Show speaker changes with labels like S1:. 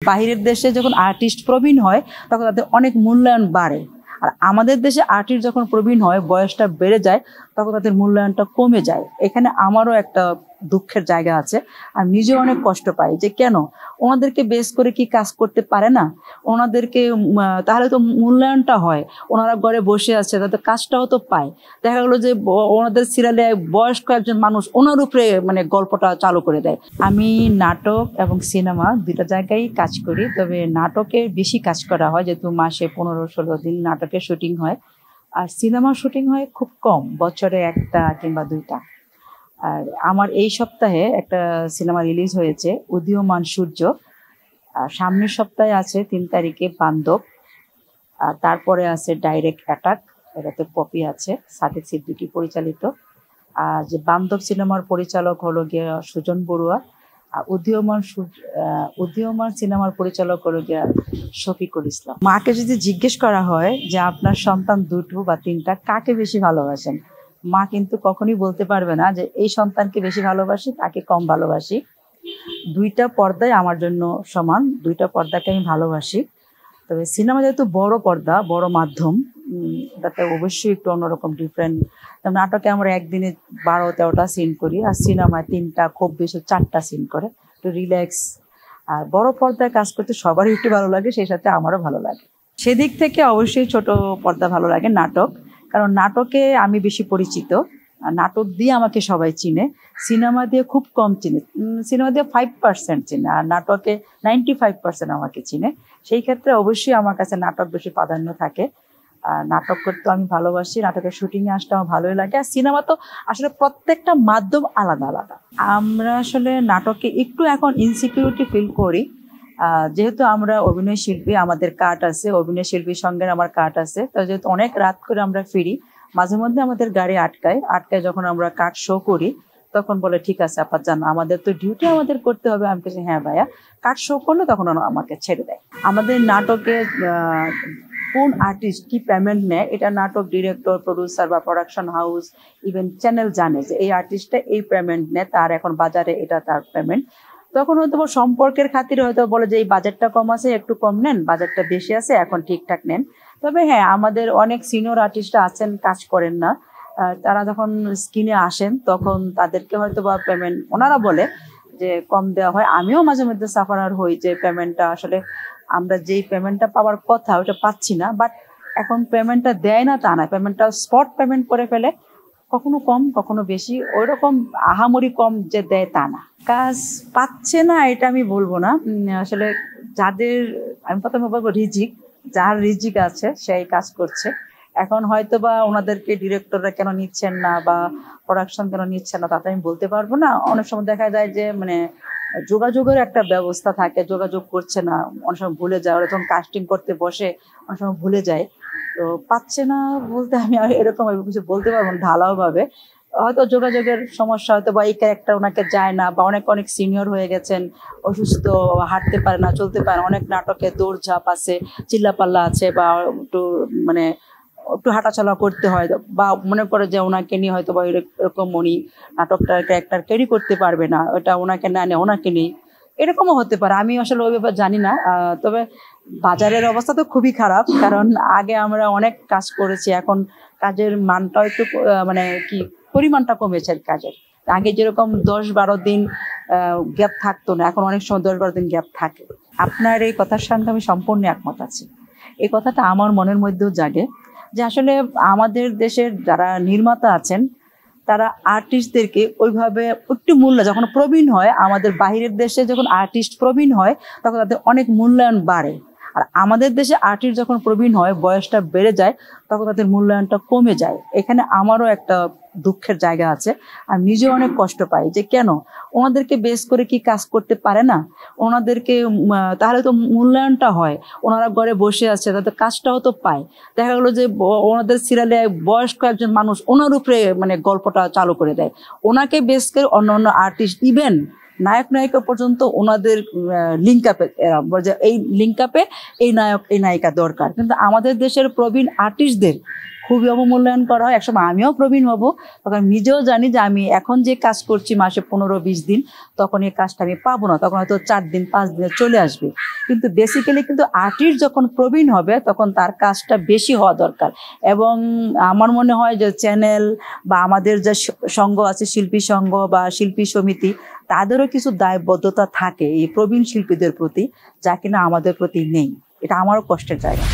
S1: বাহিরের দেশে যখন আর্টিস্ট প্রবীণ হয় তখন তাদের অনেক মূল্যায়ন বাড়ে, আর আমাদের দেশে আর্টিস্ট যখন প্রবীণ হয় বয়সটা বেড়ে যায় তখন তাদের মূল্যায়নটা কমে যায়। এখানে আমারও একটা দুঃখের জায়গা আছে, আমি নিজেও অনেক কষ্ট পাই যে কেন ওনাদেরকে বেস করে কি কাজ করতে পারে না, ওনাদেরকে তাহলে তো মূল্যায়নটা হয়, ওনারা ঘরে বসে আছে তাদের কাজটাও তো পায়। দেখা গেলো যে ওনাদের সিরিয়ালে বয়স্ক একজন মানুষ ওনার উপরে মানে গল্পটা চালু করে দেয়। আমি নাটক এবং সিনেমা দুইটা জায়গায় কাজ করি, তবে নাটকে বেশি কাজ করা হয় যেহেতু মাসে 15-16 দিন নাটকের শুটিং হয়, আর সিনেমার শুটিং হয় খুব কম, বছরে একটা কিংবা দুইটা। আর আমার এই সপ্তাহে একটা সিনেমা রিলিজ হয়েছে উদীয়মান সূর্য, আর সামনের সপ্তাহে আছে 3 তারিখে বান্ধব, আর তারপরে আছে ডাইরেক্ট অ্যাটাক, এটাতে পপি আছে, সাদেক সিদ্দিকী পরিচালিত। আর যে বান্ধব সিনেমার পরিচালক হলো গিয়া সুজন বড়ুয়া, আর উদীয়মান সিনেমার পরিচালক হলো গিয়া শফিকুল ইসলাম। মাকে যদি জিজ্ঞেস করা হয় যে আপনার সন্তান 2 বা 3টা কাকে বেশি ভালোবাসেন, মা কিন্তু কখনোই বলতে পারবে না যে এই সন্তানকে বেশি ভালোবাসি তাকে কম ভালোবাসি। 2টা পর্দায় আমার জন্য সমান, 2টা পর্দাকে আমি ভালোবাসি। তবে সিনেমা যেহেতু বড় পর্দা, বড় মাধ্যম, তাতে অবশ্যই একটু অন্যরকম ডিফারেন্ট। নাটকে আমরা একদিনে 12-13টা সিন করি, আর সিনেমায় 3টা খুব বেশি 4টা সিন করে, একটু রিল্যাক্স। আর বড় পর্দায় কাজ করতে সবারই একটু ভালো লাগে, সেই সাথে আমারও ভালো লাগে। সেদিক থেকে অবশ্যই ছোট পর্দা ভালো লাগে নাটক, কারণ নাটকে আমি বেশি পরিচিত, নাটক দিয়ে আমাকে সবাই চিনে, সিনেমা দিয়ে খুব কম চিনে, সিনেমা দিয়ে 5% চিনে, আর নাটকে 95% আমাকে চিনে। সেই ক্ষেত্রে অবশ্যই আমার কাছে নাটক বেশি প্রাধান্য থাকে। আর নাটক করতে আমি ভালোবাসি, নাটকের শুটিংয়ে আসতে আমার ভালোই লাগে। আর সিনেমা তো আসলে প্রত্যেকটা মাধ্যম আলাদা আলাদা। আমরা আসলে নাটকে একটু এখন ইনসিকিউরিটি ফিল করি, যেহেতু আমরা অভিনয় শিল্পী, আমাদের কাট আছে, অভিনয় শিল্পীর সঙ্গে আমার কাট আছে, তো যেহেতু অনেক রাত করে আমরা ফিরি, মাঝে মধ্যে আমাদের গাড়ি আটকায়, যখন আমরা কাট শো করি তখন বলে ঠিক আছে আপা যান, আমাদের তো ডিউটি আমাদের করতে হবে। আমি বলছি হ্যাঁ ভাইয়া, কাট শো করলে তখন আমাকে ছেড়ে দেয়। আমাদের নাটকে কোন আর্টিস্ট কি পেমেন্ট নেয় এটা নাটক ডিরেক্টর, প্রডিউসার বা প্রোডাকশন হাউস, ইভেন চ্যানেল জানে যে এই আর্টিস্টটা এই পেমেন্ট নেয়, তার এখন বাজারে এটা তার পেমেন্ট। তখন হয়তো সম্পর্কের খাতিরে হয়তো বলে যে এই বাজেটটা কম আছে, একটু কম নেন, বাজেটটা বেশি আছে এখন ঠিকঠাক নেন। তবে হ্যাঁ, আমাদের অনেক সিনিয়র আর্টিস্টরা আছেন কাজ করেন না, তারা যখন স্ক্রিনে আসেন তখন তাদেরকে হয়তো বা পেমেন্ট ওনারা বলে যে কম দেওয়া হয়। আমিও মাঝে মধ্যে সাফারার হই যে পেমেন্টটা আসলে আমরা যেই পেমেন্টটা পাওয়ার কথা ওটা পাচ্ছি না, বাট এখন পেমেন্টটা দেয় না তা না, পেমেন্টটা স্পট পেমেন্ট করে ফেলে, কখনো কম কখনো বেশি, ওইরকম আহামরি কম যে দেয় তা না। কাজ পাচ্ছে না এটা আমি বলবো না, আসলে যাদের, আমি প্রথমে বলবো রিজিক, যার রিজিক আছে সেই কাজ করছে। এখন হয়তো বা ওনাদেরকে ডিরেক্টররা কেন নিচ্ছেন না বা প্রোডাকশন কেন নিচ্ছেন না তাতে আমি বলতে পারবো না। অনেক সময় দেখা যায় যে মানে যোগাযোগের একটা ব্যবস্থা থাকে, যোগাযোগ করছে না, অনেক সময় ভুলে যায়, ওরা যখন কাস্টিং করতে বসে অনেক সময় ভুলে যায়, তো পাচ্ছে না বলতে আমি এরকম কিছু বলতে পারবো না ঢালাও ভাবে। হয়তো যোগাযোগের সমস্যা, হয়তো বা এই ক্যারেক্টার ওনাকে যায় না, বা অনেক সিনিয়র হয়ে গেছেন, অসুস্থ, হাঁটতে পারে না, চলতে পারে না, অনেক নাটকে দৌড়ঝাঁপ আছে, চিল্লাপাল্লা আছে, বা একটু মানে একটু হাঁটাচলা করতে হয়, বা মনে করে যে ওনাকে নিয়ে হয়তো বা এরকম উনি নাটকটার ক্যারেক্টার ক্যারি করতে পারবে না, ওটা ওনাকে না নিয়ে ওনাকে নেই, এরকমও হতে পারে। আমি আসলে ওই ব্যাপার জানি না। তবে বাজারের অবস্থা তো খুবই খারাপ, কারণ আগে আমরা অনেক কাজ করেছি, এখন কাজের মানটাও একটু মানে কি পরিমাণটা কমেছে কাজের। আগে যেরকম 10-12 দিন গ্যাপ থাকতো না, এখন অনেক সময় 10-12 দিন গ্যাপ থাকে। আপনার এই কথার সঙ্গে আমি সম্পূর্ণ একমত আছি। এই কথাটা আমার মনের মধ্যেও জাগে যে আসলে আমাদের দেশের যারা নির্মাতা আছেন তারা আর্টিস্টদেরকে ওইভাবে একটু মূল্য, যখন প্রবীণ হয়, আমাদের বাহিরের দেশে যখন আর্টিস্ট প্রবীণ হয় তখন তাদের অনেক মূল্যায়ন বাড়ে, আর আমাদের দেশে আর্টিস্ট যখন প্রবীণ হয় বয়সটা বেড়ে যায় তখন তাদের মূল্যায়নটা কমে যায়। এখানে আমারও একটা দুঃখের জায়গা আছে, আমি নিজেও অনেক কষ্ট পাই যে কেন ওনাদেরকে বেস করে কি কাজ করতে পারে না, ওনাদেরকে তাহলে তো মূল্যায়নটা হয়, ওনারা ঘরে বসে আছে তাদের কাজটাও তো পায়। দেখা গেলো যে ওনাদের সিরিয়ালে বয়স্ক একজন মানুষ ওনার উপরে মানে গল্পটা চালু করে দেয়, ওনাকে বেস করে অন্য অন্য আর্টিস্ট, ইভেন নায়ক নায়িকা পর্যন্ত ওনাদের লিঙ্ক আপে, এই লিঙ্ক আপে এই নায়ক এই নায়িকা দরকার। কিন্তু আমাদের দেশের প্রবীণ আর্টিস্টদের খুবই অবমূল্যায়ন করা হয়। একসময় আমিও প্রবীণ হব, তখন নিজেও জানি যে আমি এখন যে কাজ করছি মাসে 15-20 দিন, তখন এই কাজটা আমি পাবো না, তখন হয়তো 4 দিন 5 দিনে চলে আসবে। কিন্তু বেসিক্যালি কিন্তু আর্টিস্ট যখন প্রবীণ হবে তখন তার কাজটা বেশি হওয়া দরকার। এবং আমার মনে হয় যে চ্যানেল বা আমাদের যে সংঘ আছে, শিল্পী সংঘ বা শিল্পী সমিতি, তাদেরও কিছু দায়বদ্ধতা থাকে এই প্রবীণ শিল্পীদের প্রতি, যা কিনা আমাদের প্রতি নেই। এটা আমারও কষ্টের জায়গা।